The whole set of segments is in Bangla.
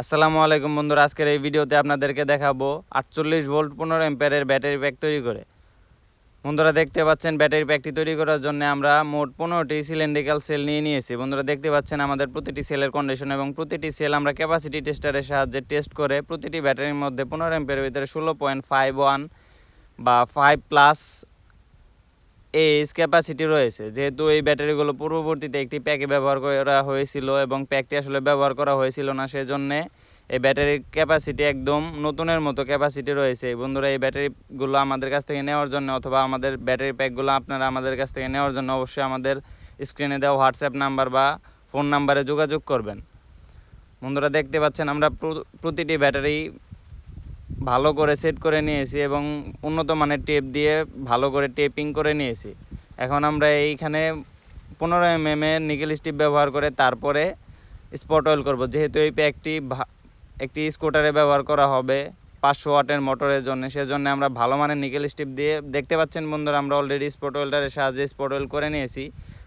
আসসালামু আলাইকুম বন্ধুরা, আজকের এই ভিডিওতে আপনাদেরকে দেখাবো 48 ভোল্ট 15 অ্যাম্পিয়ারের ব্যাটারি প্যাক তৈরি করে। বন্ধুরা দেখতে পাচ্ছেন ব্যাটারি প্যাকটি তৈরি করার জন্য আমরা মোট 15টি সিলিন্ড্রিক্যাল সেল নিয়েছি। বন্ধুরা দেখতে পাচ্ছেন আমাদের প্রতিটি সেলের কন্ডিশন এবং প্রতিটি সেল আমরা ক্যাপাসিটি টেস্টারের সাহায্যে টেস্ট করে প্রতিটি ব্যাটারির মধ্যে 15 অ্যাম্পিয়ারের ভিতরে 16.51 বা 5 প্লাস এইচ ক্যাপাসিটি রয়েছে। যেহেতু এই ব্যাটারিগুলো পূর্ববর্তীতে একটি প্যাকে ব্যবহার করা হয়েছিল এবং প্যাকটি আসলে ব্যবহার করা হয়েছিল না, সেজন্যে এই ব্যাটারির ক্যাপাসিটি একদম নতুনের মতো ক্যাপাসিটি রয়েছে। বন্ধুরা এই ব্যাটারিগুলো আমাদের কাছ থেকে নেওয়ার জন্য অথবা আমাদের ব্যাটারি প্যাকগুলো আপনারা আমাদের কাছ থেকে নেওয়ার জন্য অবশ্যই আমাদের স্ক্রিনে দেওয়া হোয়াটসঅ্যাপ নাম্বার বা ফোন নাম্বারে যোগাযোগ করবেন। বন্ধুরা দেখতে পাচ্ছেন আমরা প্রতিটি ব্যাটারি ভালো করে সেট করে নিয়েছি এবং উন্নত মানের টেপ দিয়ে ভালো করে টেপিং করে নিয়েছি। এখন আমরা এইখানে 15 mm এর নিকেল স্টিপ ব্যবহার করে তারপরে স্পট অয়েল করব। যেহেতু এই প্যাকটি একটি স্কুটারে ব্যবহার করা হবে 500 ওয়াটের মোটরের জন্য, সেজন্য আমরা ভালো মানের নিকেল স্টিপ দিয়ে দেখতে পাচ্ছেন বন্ধুরা আমরা অলরেডি স্পট অয়েলটারের সাহায্যে স্পট অয়েল করে নিয়েছি।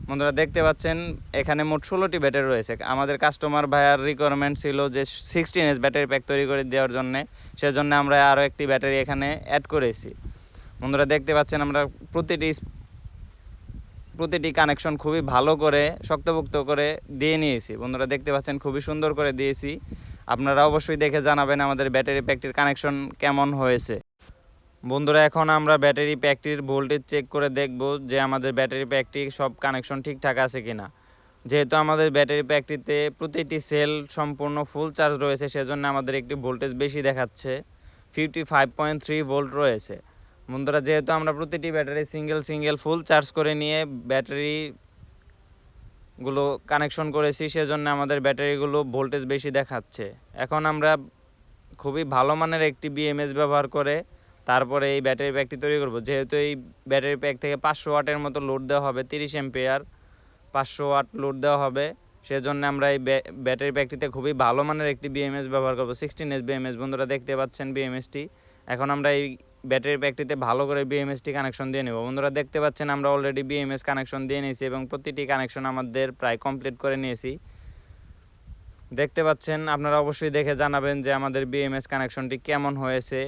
বন্ধুরা দেখতে পাচ্ছেন এখানে মোট 16টি ব্যাটারি রয়েছে। আমাদের কাস্টমার ভাইয়ার রিকোয়ারমেন্ট ছিল যে 16H ব্যাটারি প্যাক তৈরি করে দেওয়ার জন্য, সেজন্য আমরা আরও একটি ব্যাটারি এখানে অ্যাড করেছি। বন্ধুরা দেখতে পাচ্ছেন আমরা প্রতিটি কানেকশন খুবই ভালো করে শক্তপোক্ত করে দিয়ে নিয়েছি। বন্ধুরা দেখতে পাচ্ছেন খুবই সুন্দর করে দিয়েছি। আপনারা অবশ্যই দেখে জানাবেন আমাদের ব্যাটারি প্যাকটির কানেকশন কেমন হয়েছে। বন্ধুরা এখন আমরা ব্যাটারি প্যাকটির ভোল্টেজ চেক করে দেখব যে আমাদের ব্যাটারি প্যাকটি সব কানেকশন ঠিকঠাক আছে কিনা। যেহেতু আমাদের ব্যাটারি প্যাকটিতে প্রতিটি সেল সম্পূর্ণ ফুল চার্জ রয়েছে, সেজন্য আমাদের একটি ভোল্টেজ বেশি দেখাচ্ছে, 55.3 ভোল্ট রয়েছে। বন্ধুরা যেহেতু আমরা প্রতিটি ব্যাটারি সিঙ্গেল ফুল চার্জ করে নিয়ে ব্যাটারিগুলো কানেকশন করেছি, সেজন্য আমাদের ব্যাটারিগুলো ভোল্টেজ বেশি দেখাচ্ছে। এখন আমরা খুবই ভালো মানের একটি বিএমএস ব্যবহার করে তারপরে এই ব্যাটারি প্যাকটি তৈরি করব। যেহেতু এই ব্যাটারি প্যাক থেকে 500 ওয়াটের মতো লোড দেওয়া হবে, 30 অ্যাম্পিয়ার 500 ওয়াট লোড দেওয়া হবে, সেজন্য আমরা এই ব্যাটারি প্যাকটিতে খুবই ভালো মানের একটি বিএমএস ব্যবহার করব, 16H বিএমএস। বন্ধুরা দেখতে পাচ্ছেন বিএমএসটি। এখন আমরা এই ব্যাটারি প্যাকটিতে ভালো করে বিএমএসটি কানেকশন দিয়ে নেব। বন্ধুরা দেখতে পাচ্ছেন আমরা অলরেডি বিএমএস কানেকশন দিয়ে নিয়েছি এবং প্রতিটি কানেকশন আমাদের প্রায় কমপ্লিট করে নিয়েছি। দেখতে পাচ্ছেন আপনারা অবশ্যই দেখে জানাবেন যে আমাদের বিএমএস কানেকশনটি কেমন হয়েছে।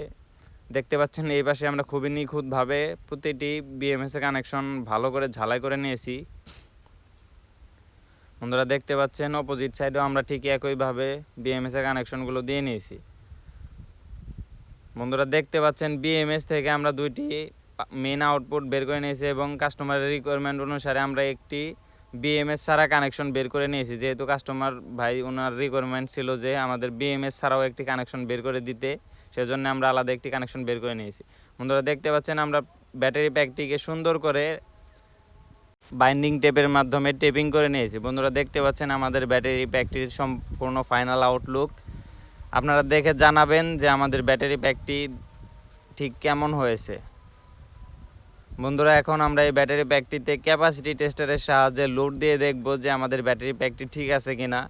দেখতে পাচ্ছেন এই পাশে আমরা খুবই নিখুঁতভাবে প্রতিটি বিএমএস এর কানেকশন ভালো করে ঝালাই করে নিয়েছি। বন্ধুরা দেখতে পাচ্ছেন অপোজিট সাইডেও আমরা ঠিক একইভাবে বিএমএস এর কানেকশনগুলো দিয়ে নিয়েছি। বন্ধুরা দেখতে পাচ্ছেন বিএমএস থেকে আমরা দুইটি মেন আউটপুট বের করে নিয়েছি এবং কাস্টমারের রিকোয়ারমেন্ট অনুসারে আমরা একটি বিএমএস ছাড়া কানেকশন বের করে নিয়েছি। যেহেতু কাস্টমার ভাই ওনার রিকোয়ারমেন্ট ছিল যে আমাদের বিএমএস ছাড়াও একটি কানেকশন বের করে দিতে, সেজন্য আমরা আলাদা একটি কানেকশন বের করে নিয়েছি। বন্ধুরা দেখতে পাচ্ছেন আমরা ব্যাটারি প্যাকটিকে সুন্দর করে বাইন্ডিং টেপের মাধ্যমে টেপিং করে নিয়েছি। বন্ধুরা দেখতে পাচ্ছেন আমাদের ব্যাটারি প্যাকটির সম্পূর্ণ ফাইনাল আউটলুক। আপনারা দেখে জানাবেন যে আমাদের ব্যাটারি প্যাকটি ঠিক কেমন হয়েছে। বন্ধুরা এখন আমরা এই ব্যাটারি প্যাকটিতে ক্যাপাসিটি টেস্টারের সাহায্যে লোড দিয়ে দেখব যে আমাদের ব্যাটারি প্যাকটি ঠিক আছে কিনা।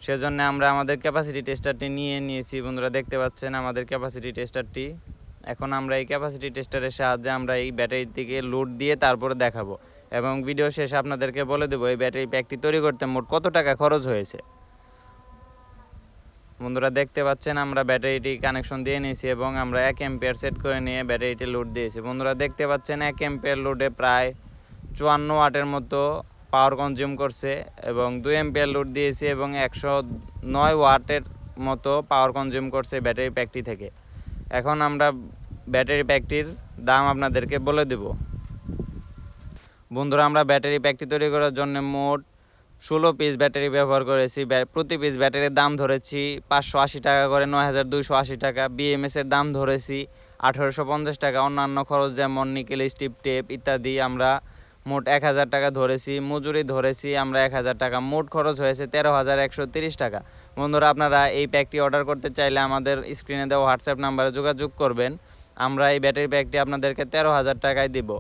সেজন্য আমরা আমাদের ক্যাপাসিটি টেস্টারটি নিয়ে নিয়েছি। বন্ধুরা দেখতে পাচ্ছেন আমাদের ক্যাপাসিটি টেস্টারটি। এখন আমরা এই ক্যাপাসিটি টেস্টারের সাহায্যে আমরা এই ব্যাটারিটিকে লোড দিয়ে তারপরে দেখাবো এবং ভিডিও শেষে আপনাদেরকে বলে দেবো এই ব্যাটারি প্যাকটি তৈরি করতে মোট কত টাকা খরচ হয়েছে। বন্ধুরা দেখতে পাচ্ছেন আমরা ব্যাটারিটি কানেকশন দিয়ে নিয়েছি এবং আমরা 1 অ্যাম্পিয়ার সেট করে নিয়ে ব্যাটারিটি লোড দিয়েছি। বন্ধুরা দেখতে পাচ্ছেন 1 অ্যাম্পিয়ার লোডে প্রায় 54 ওয়াটের মতো পাওয়ার কনজিউম করছে এবং 2 অ্যাম্পিয়ার লোড দিয়েছি এবং 109 ওয়াটের মতো পাওয়ার কনজিউম করছে ব্যাটারি প্যাকটি থেকে। এখন আমরা ব্যাটারি প্যাকটির দাম আপনাদেরকে বলে দেব। বন্ধুরা আমরা ব্যাটারি প্যাকটি তৈরি করার জন্য মোট 16 পিস ব্যাটারি ব্যবহার করেছি। প্রতি পিস ব্যাটারির দাম ধরেছি 580 টাকা করে, 9280 টাকা। বিএমএস এর দাম ধরেছি 1850 টাকা। অন্যান্য খরচ যেমন নিকেল স্টিপ টেপ ইত্যাদি আমরা মোট 1000 টাকা ধরেছি। মজুরি ধরেছি আমরা 1000 টাকা। মোট খরচ হয়েছে 13,130 টাকা। বন্ধুরা আপনারা এই প্যাকটি অর্ডার করতে চাইলে আমাদের স্ক্রিনে দেওয়া হোয়াটসঅ্যাপ নাম্বারে যোগাযোগ করবেন। আমরা এই ব্যাটারি প্যাকটি আপনাদেরকে 13,000 টাকায় দিব।